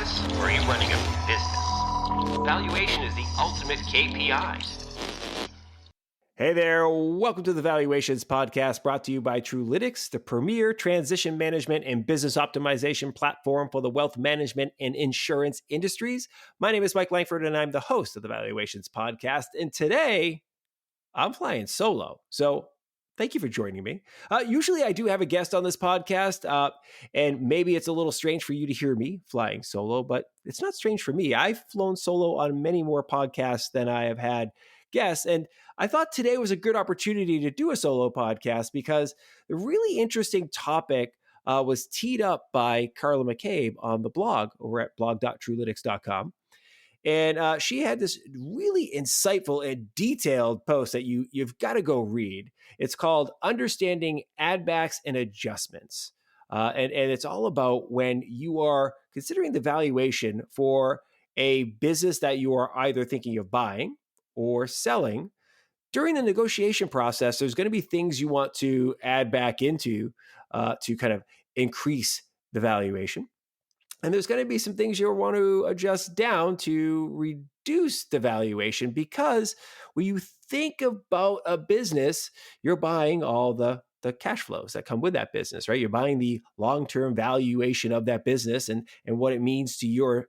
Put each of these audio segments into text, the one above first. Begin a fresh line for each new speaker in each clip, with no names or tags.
business or are you running a business? Valuation is the ultimate KPI.
Hey there, welcome to the Valuations Podcast brought to you by Trulytics, the premier transition management and business optimization platform for the wealth management and insurance industries. My name is Mike Langford and I'm the host of the Valuations Podcast. And today I'm flying solo. So thank you for joining me. Usually I do have a guest on this podcast, and maybe it's a little strange for you to hear me flying solo, but it's not strange for me. I've flown solo on many more podcasts than I have had guests. And I thought today was a good opportunity to do a solo podcast because the really interesting topic was teed up by Carla McCabe on the blog over at blog.trulytics.com. And she had this really insightful and detailed post that you've got to go read. It's called Understanding Add Backs and Adjustments. And it's all about when you are considering the valuation for a business that you are either thinking of buying or selling. During the negotiation process, there's going to be things you want to add back into to kind of increase the valuation. And there's going to be some things you'll want to adjust down to reduce the valuation, because when you think about a business, you're buying all the cash flows that come with that business, right? You're buying the long-term valuation of that business and what it means to your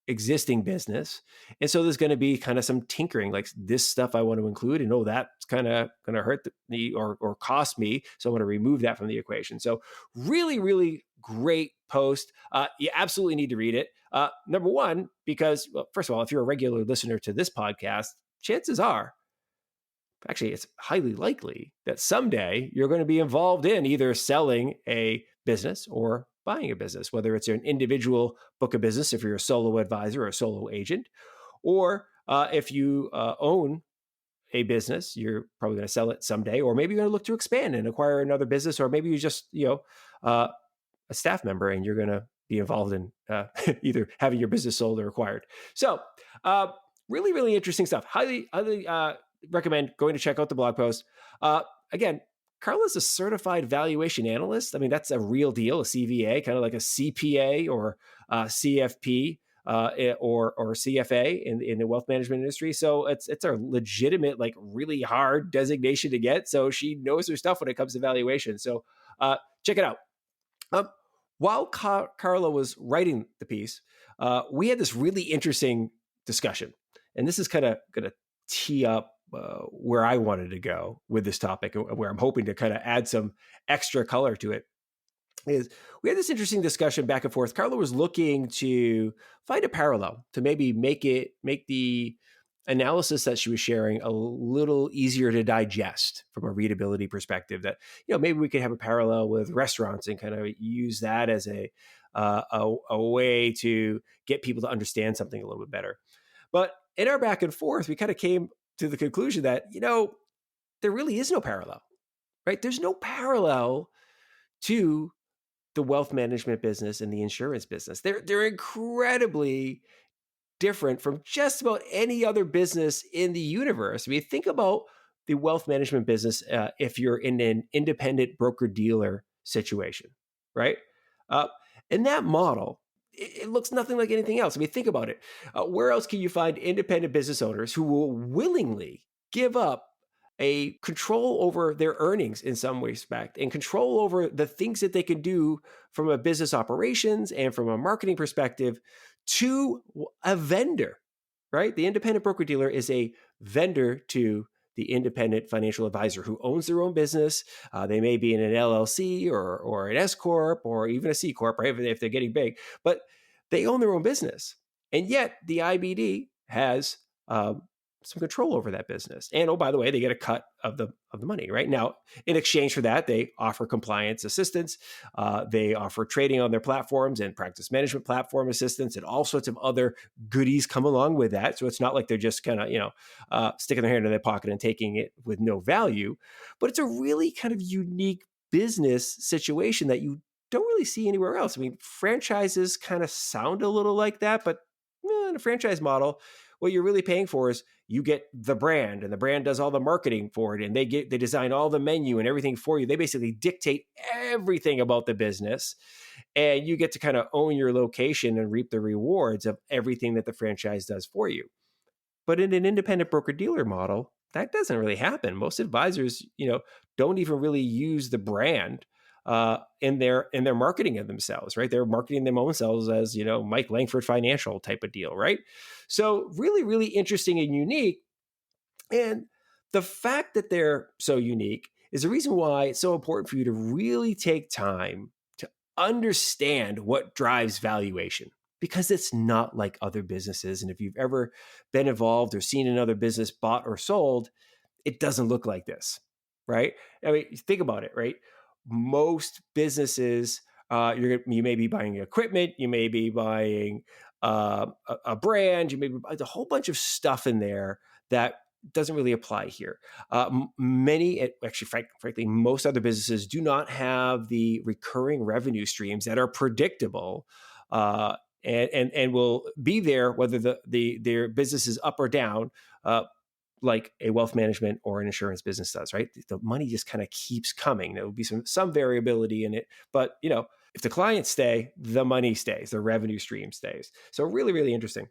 existing business. And so there's going to be kind of some tinkering, like this stuff I want to include, and that's kind of going to hurt me or cost me. So I want to remove that from the equation. So really, really great post. You absolutely need to read it. Number one, because, well, first of all, if you're a regular listener to this podcast, chances are, actually, it's highly likely that someday you're going to be involved in either selling a business or buying a business, whether it's an individual book of business, if you're a solo advisor or a solo agent, or if you own a business, you're probably going to sell it someday, or maybe you're going to look to expand and acquire another business, or maybe you just, a staff member and you're going to be involved in either having your business sold or acquired. So really, really interesting stuff. Highly recommend going to check out the blog post. Again, Carla's a certified valuation analyst. I mean, that's a real deal, a CVA, kind of like a CPA or CFP or CFA in the wealth management industry. So it's a legitimate, like really hard designation to get. So she knows her stuff when it comes to valuation. So check it out. While Carla was writing the piece, we had this really interesting discussion. And this is kind of going to tee up where I wanted to go with this topic, and where I'm hoping to kind of add some extra color to it. Is we had this interesting discussion back and forth. Carla was looking to find a parallel to maybe make the analysis that she was sharing a little easier to digest from a readability perspective. That, maybe we could have a parallel with restaurants and kind of use that as a way to get people to understand something a little bit better. But in our back and forth, we kind of came to the conclusion that, there really is no parallel, right? There's no parallel to the wealth management business and the insurance business. They're incredibly different from just about any other business in the universe. I mean, think about the wealth management business if you're in an independent broker-dealer situation, right? In that model, it looks nothing like anything else. I mean, think about it. Where else can you find independent business owners who will willingly give up a control over their earnings in some respect and control over the things that they can do from a business operations and from a marketing perspective to a vendor, right? The independent broker-dealer is a vendor to the independent financial advisor who owns their own business. They may be in an LLC or an S Corp or even a C Corp, right? If they're getting big, but they own their own business. And yet the IBD has some control over that business. And, oh, by the way, they get a cut of the money, right? Now, in exchange for that, they offer compliance assistance. They offer trading on their platforms and practice management platform assistance, and all sorts of other goodies come along with that. So it's not like they're just kind of, sticking their hand in their pocket and taking it with no value. But it's a really kind of unique business situation that you don't really see anywhere else. I mean, franchises kind of sound a little like that, but in a franchise model, what you're really paying for is you get the brand, and the brand does all the marketing for it, and they design all the menu and everything for you. They basically dictate everything about the business, and you get to kind of own your location and reap the rewards of everything that the franchise does for you. But in an independent broker dealer model, that doesn't really happen. Most advisors, don't even really use the brand in their marketing of themselves, right? They're marketing them themselves as, Mike Langford Financial type of deal, right? So really, really interesting and unique. And the fact that they're so unique is the reason why it's so important for you to really take time to understand what drives valuation, because it's not like other businesses. And if you've ever been involved or seen another business bought or sold, it doesn't look like this, right? I mean, think about it, right? Most businesses, you may be buying equipment, you may be buying a brand, you may be buying a whole bunch of stuff in there that doesn't really apply here. Frankly, most other businesses do not have the recurring revenue streams that are predictable and will be there whether their business is up or down. Like a wealth management or an insurance business does, right? The money just kind of keeps coming. There will be some variability in it, but if the clients stay, the money stays, the revenue stream stays. So really, really interesting.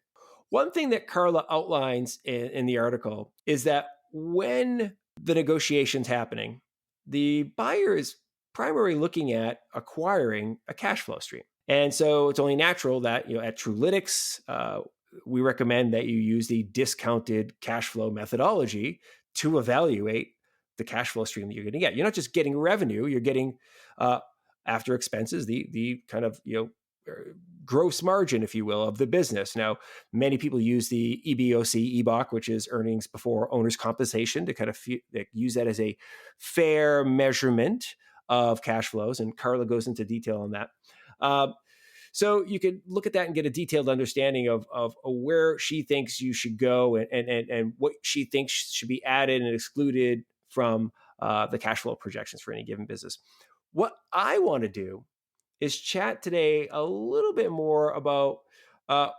One thing that Carla outlines in the article is that when the negotiation's happening, the buyer is primarily looking at acquiring a cash flow stream. And so it's only natural that, at Trulytics, we recommend that you use the discounted cash flow methodology to evaluate the cash flow stream that you're going to get. You're not just getting revenue, you're getting after expenses, the kind of, gross margin, if you will, of the business. Now, many people use the EBOC, which is earnings before owner's compensation, to kind of use that as a fair measurement of cash flows. And Carla goes into detail on that. So you could look at that and get a detailed understanding of where she thinks you should go and what she thinks should be added and excluded from the cash flow projections for any given business. What I want to do is chat today a little bit more about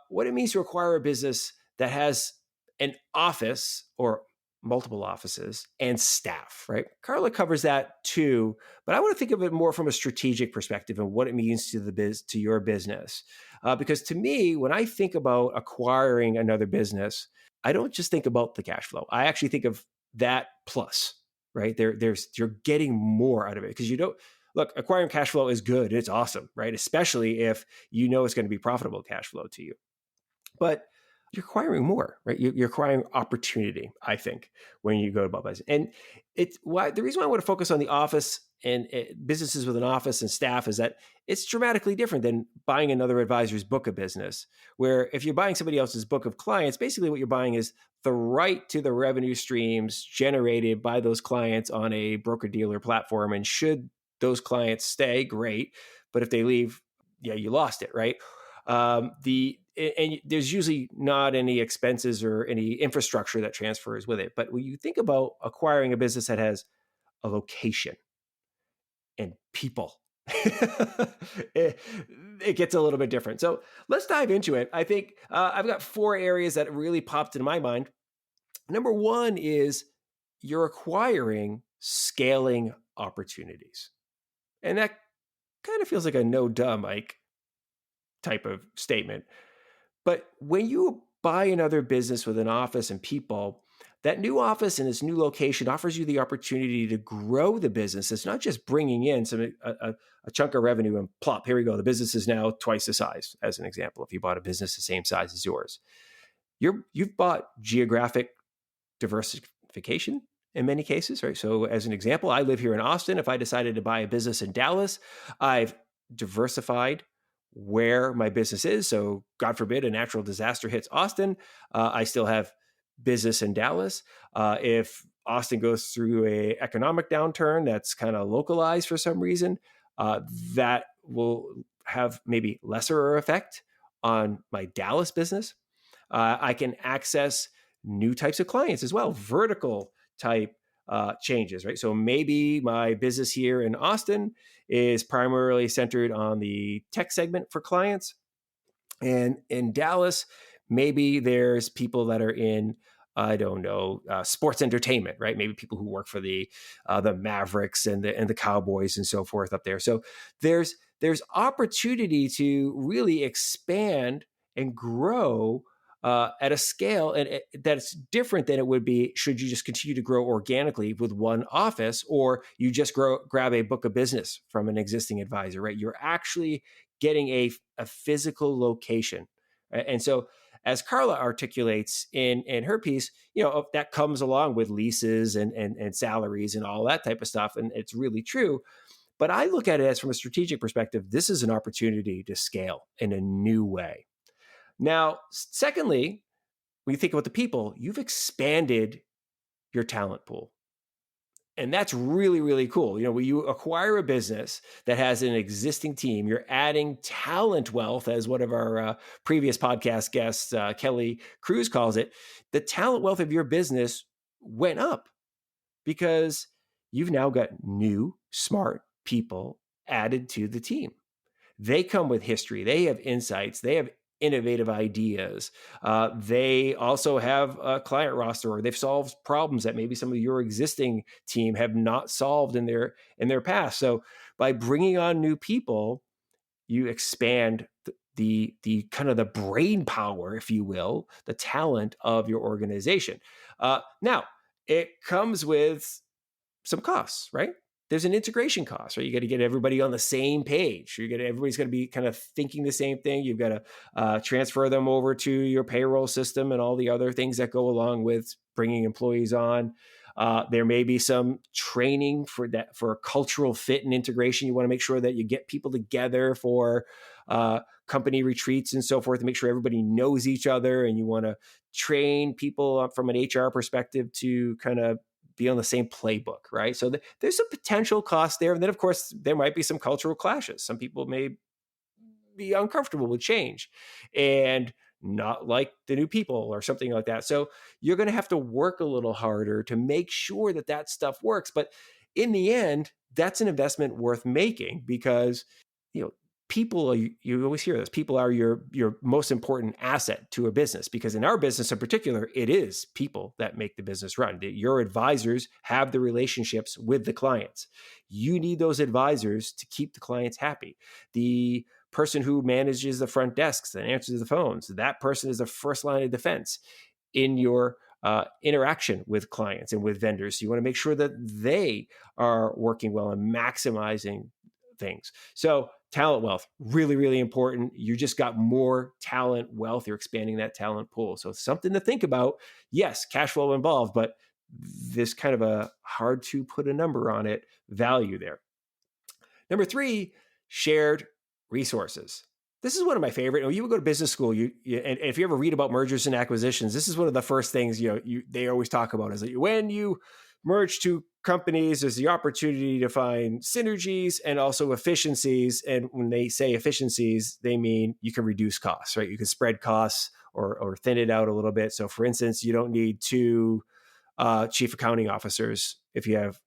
what it means to acquire a business that has an office or multiple offices and staff, right? Carla covers that too, but I want to think of it more from a strategic perspective and what it means to your business. Because to me, when I think about acquiring another business, I don't just think about the cash flow. I actually think of that plus, right? You're getting more out of it because look, acquiring cash flow is good. It's awesome, right? Especially if it's going to be profitable cash flow to you. But you're acquiring more, right? You're acquiring opportunity, I think, when you go to business. And the reason why I want to focus on the office and businesses with an office and staff is that it's dramatically different than buying another advisor's book of business, where if you're buying somebody else's book of clients, basically what you're buying is the right to the revenue streams generated by those clients on a broker-dealer platform. And should those clients stay, great. But if they leave, you lost it, right? And there's usually not any expenses or any infrastructure that transfers with it. But when you think about acquiring a business that has a location and people, it gets a little bit different. So let's dive into it. I think I've got 4 areas that really popped into my mind. Number 1 is you're acquiring scaling opportunities. And that kind of feels like a no-duh, Mike, type of statement. But when you buy another business with an office and people, that new office and its new location offers you the opportunity to grow the business. It's not just bringing in a chunk of revenue and plop, here we go. The business is now twice the size, as an example. If you bought a business the same size as yours, you've bought geographic diversification in many cases, right? So as an example, I live here in Austin. If I decided to buy a business in Dallas, I've diversified where my business is. So God forbid a natural disaster hits Austin, I still have business in Dallas. If Austin goes through a economic downturn that's kind of localized for some reason, that will have maybe lesser effect on my Dallas business. I can access new types of clients as well, vertical type changes, right? So maybe my business here in Austin is primarily centered on the tech segment for clients. And in Dallas, Maybe there's people that are in, I don't know, sports entertainment, right? Maybe people who work for the Mavericks and the Cowboys and so forth up there. So there's opportunity to really expand and grow at a scale that's different than it would be should you just continue to grow organically with one office, or you just grab a book of business from an existing advisor, right? You're actually getting a physical location. Right? And so as Carla articulates in her piece, that comes along with leases and salaries and all that type of stuff. And it's really true. But I look at it as, from a strategic perspective, this is an opportunity to scale in a new way. Now, secondly, when you think about the people, you've expanded your talent pool. And that's really, really cool. When you acquire a business that has an existing team, you're adding talent wealth, as one of our previous podcast guests, Kelly Cruz, calls it. The talent wealth of your business went up because you've now got new, smart people added to the team. They come with history. They have insights. They have innovative ideas. They also have a client roster, or they've solved problems that maybe some of your existing team have not solved in their past. So by bringing on new people, you expand the kind of the brain power, if you will, the talent of your organization. Now, it comes with some costs, right? There's an integration cost, right? You got to get everybody on the same page. Everybody's going to be kind of thinking the same thing. You've got to transfer them over to your payroll system and all the other things that go along with bringing employees on. There may be some training for cultural fit and integration. You want to make sure that you get people together for company retreats and so forth to make sure everybody knows each other. And you want to train people from an HR perspective to kind of be on the same playbook, right? So there's some potential cost there. And then, of course, there might be some cultural clashes. Some people may be uncomfortable with change and not like the new people or something like that. So you're going to have to work a little harder to make sure that stuff works. But in the end, that's an investment worth making because, people, you always hear this, people are your most important asset to a business, because in our business in particular, it is people that make the business run. Your advisors have the relationships with the clients. You need those advisors to keep the clients happy. The person who manages the front desks and answers the phones, that person is the first line of defense in your interaction with clients and with vendors. So you want to make sure that they are working well and maximizing things. So talent wealth, really, really important. You just got more talent wealth. You're expanding that talent pool. So it's something to think about. Yes, cash flow involved, but this kind of a hard to put a number on it value there. Number 3, shared resources. This is one of my favorite. You would go to business school, and if you ever read about mergers and acquisitions, this is one of the first things they always talk about is that when you merge two companies, there's the opportunity to find synergies and also efficiencies. And when they say efficiencies, they mean you can reduce costs, right? You can spread costs or thin it out a little bit. So for instance, you don't need 2 chief accounting officers. If you have,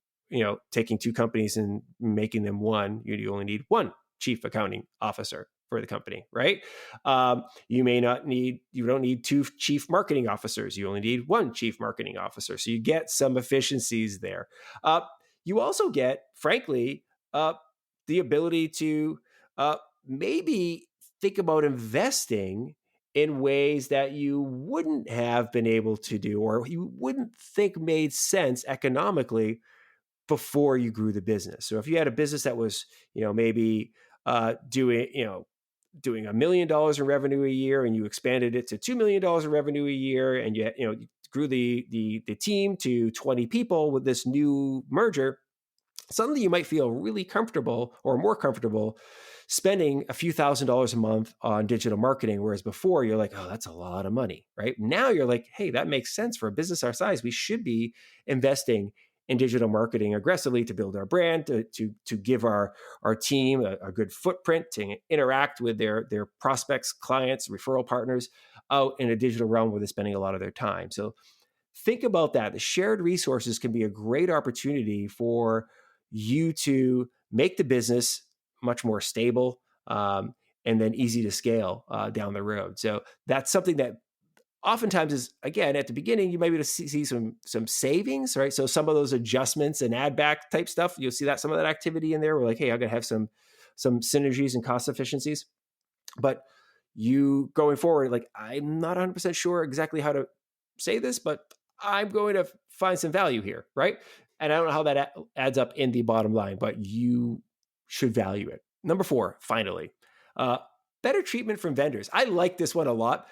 taking 2 companies and making them one, you only need 1 chief accounting officer for the company, right? You don't need 2 chief marketing officers. You only need 1 chief marketing officer. So you get some efficiencies there. You also get, frankly, the ability to maybe think about investing in ways that you wouldn't have been able to do, or you wouldn't think made sense economically before you grew the business. So if you had a business that was, maybe doing $1 million in revenue a year, and you expanded it to $2 million in revenue a year, and you grew the team to 20 people with this new merger, suddenly you might feel really comfortable or more comfortable spending a few $1,000s a month on digital marketing. Whereas before you're like, oh, that's a lot of money, right? Now you're like, hey, that makes sense for a business our size. We should be investing in digital marketing aggressively to build our brand, to give our team a good footprint, to interact with their prospects, clients, referral partners out in a digital realm where they're spending a lot of their time. So think about that. The shared resources can be a great opportunity for you to make the business much more stable and then easy to scale down the road. So that's something that oftentimes is, again, at the beginning, you might be able to see some savings, right? So some of those adjustments and add back type stuff, you'll see that some of that activity in there. We're like, hey, I'm going to have some synergies and cost efficiencies. But you going forward, like, I'm not 100% sure exactly how to say this, but I'm going to find some value here, right? And I don't know how that adds up in the bottom line, but you should value it. Number 4, finally, better treatment from vendors. I like this one a lot.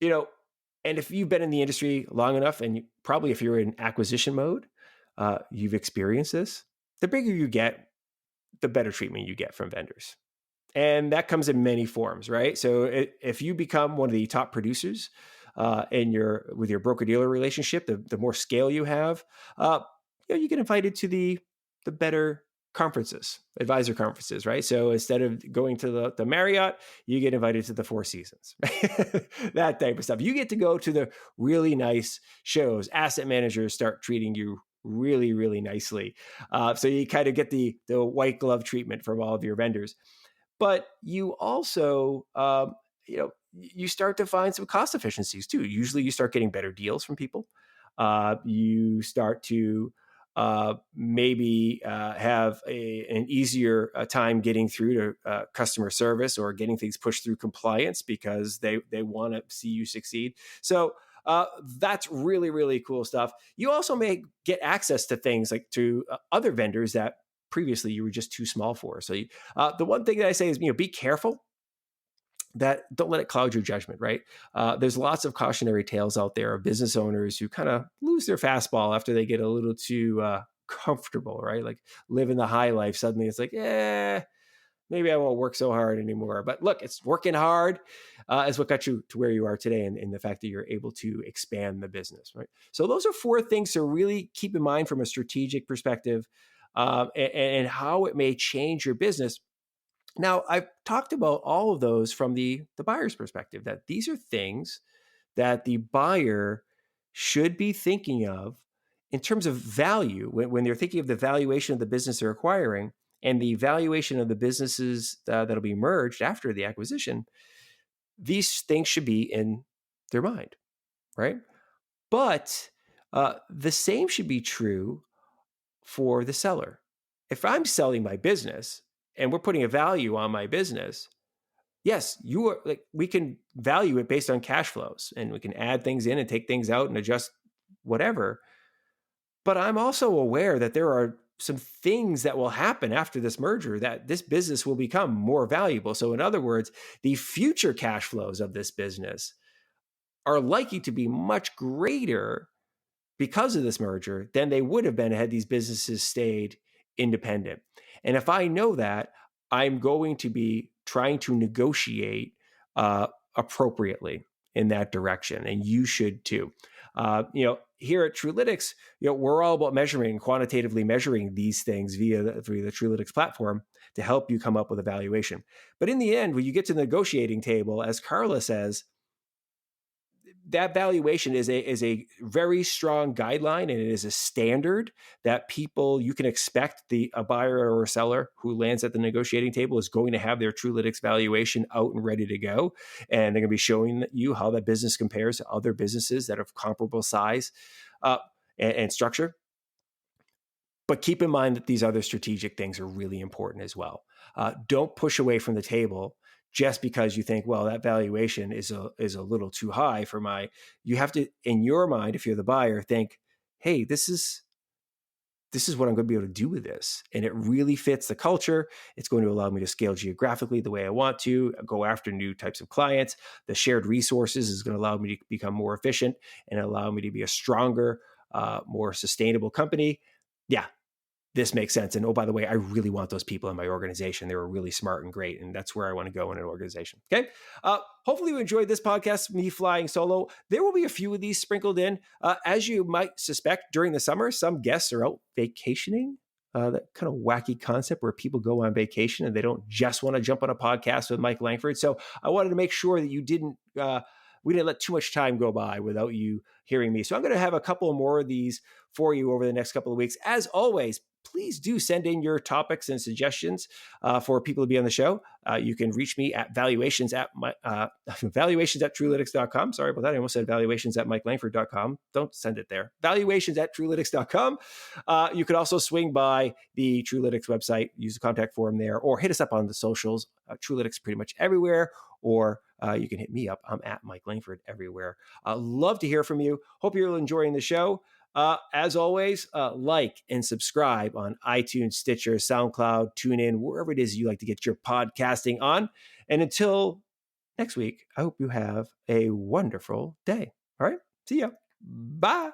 And if you've been in the industry long enough, and probably if you're in acquisition mode, you've experienced this. The bigger you get, the better treatment you get from vendors. And that comes in many forms, right? So if you become one of the top producers with your broker-dealer relationship, the more scale you have, you get invited to the better conferences, advisor conferences, right? So instead of going to the Marriott, you get invited to the Four Seasons, that type of stuff. You get to go to the really nice shows. Asset managers start treating you really, really nicely. So you kind of get the white glove treatment from all of your vendors. But you also, you start to find some cost efficiencies too. Usually you start getting better deals from people. You start to maybe have an easier time getting through to customer service or getting things pushed through compliance because they want to see you succeed. So that's really, really cool stuff. You also may get access to things like to other vendors that previously you were just too small for. So the one thing that I say is, be careful. That don't let it cloud your judgment, right? There's lots of cautionary tales out there of business owners who kind of lose their fastball after they get a little too comfortable, right? Like living the high life. Suddenly it's like, maybe I won't work so hard anymore. But look, it's working hard is what got you to where you are today, and the fact that you're able to expand the business, right? So those are 4 things to really keep in mind from a strategic perspective, and how it may change your business. Now, I've talked about all of those from the buyer's perspective, that these are things that the buyer should be thinking of in terms of value when they're thinking of the valuation of the business they're acquiring and the valuation of the businesses that'll be merged after the acquisition. These things should be in their mind, right? But the same should be true for the seller. If I'm selling my business and we're putting a value on my business, yes, we can value it based on cash flows, and we can add things in and take things out and adjust whatever. But I'm also aware that there are some things that will happen after this merger that this business will become more valuable. So in other words, the future cash flows of this business are likely to be much greater because of this merger than they would have been had these businesses stayed independent. And if I know that, I'm going to be trying to negotiate appropriately in that direction. And you should too. Here at Truelytics, we're all about quantitatively measuring these things via the Truelytics platform to help you come up with a valuation. But in the end, when you get to the negotiating table, as Carla says, that valuation is a very strong guideline, and it is a standard that you can expect a buyer or a seller who lands at the negotiating table is going to have their Truelytics valuation out and ready to go. And they're going to be showing you how that business compares to other businesses that have comparable size and structure. But keep in mind that these other strategic things are really important as well. Don't push away from the table just because you think, well, that valuation is a little too high for you have to, in your mind, if you're the buyer, think, hey, this is what I'm going to be able to do with this. And it really fits the culture. It's going to allow me to scale geographically the way I want to, go after new types of clients. The shared resources is going to allow me to become more efficient and allow me to be a stronger, more sustainable company. Yeah, this makes sense. And oh, by the way, I really want those people in my organization. They were really smart and great. And that's where I want to go in an organization. Okay. Hopefully you enjoyed this podcast, me flying solo. There will be a few of these sprinkled in. As you might suspect, during the summer, some guests are out vacationing. That kind of wacky concept where people go on vacation and they don't just want to jump on a podcast with Mike Langford. So I wanted to make sure that we didn't let too much time go by without you hearing me. So I'm going to have a couple more of these for you over the next couple of weeks. As always, please do send in your topics and suggestions for people to be on the show. You can reach me at valuations at truelytics.com. Sorry about that. I almost said valuations at mikelangford.com. Don't send it there. Valuations at truelytics.com. You could also swing by the Truelytics website, use the contact form there, or hit us up on the socials. Truelytics pretty much everywhere, or you can hit me up. I'm at Mike Langford everywhere. Love to hear from you. Hope you're enjoying the show. As always, like and subscribe on iTunes, Stitcher, SoundCloud, TuneIn, wherever it is you like to get your podcasting on. And until next week, I hope you have a wonderful day. All right. See ya. Bye.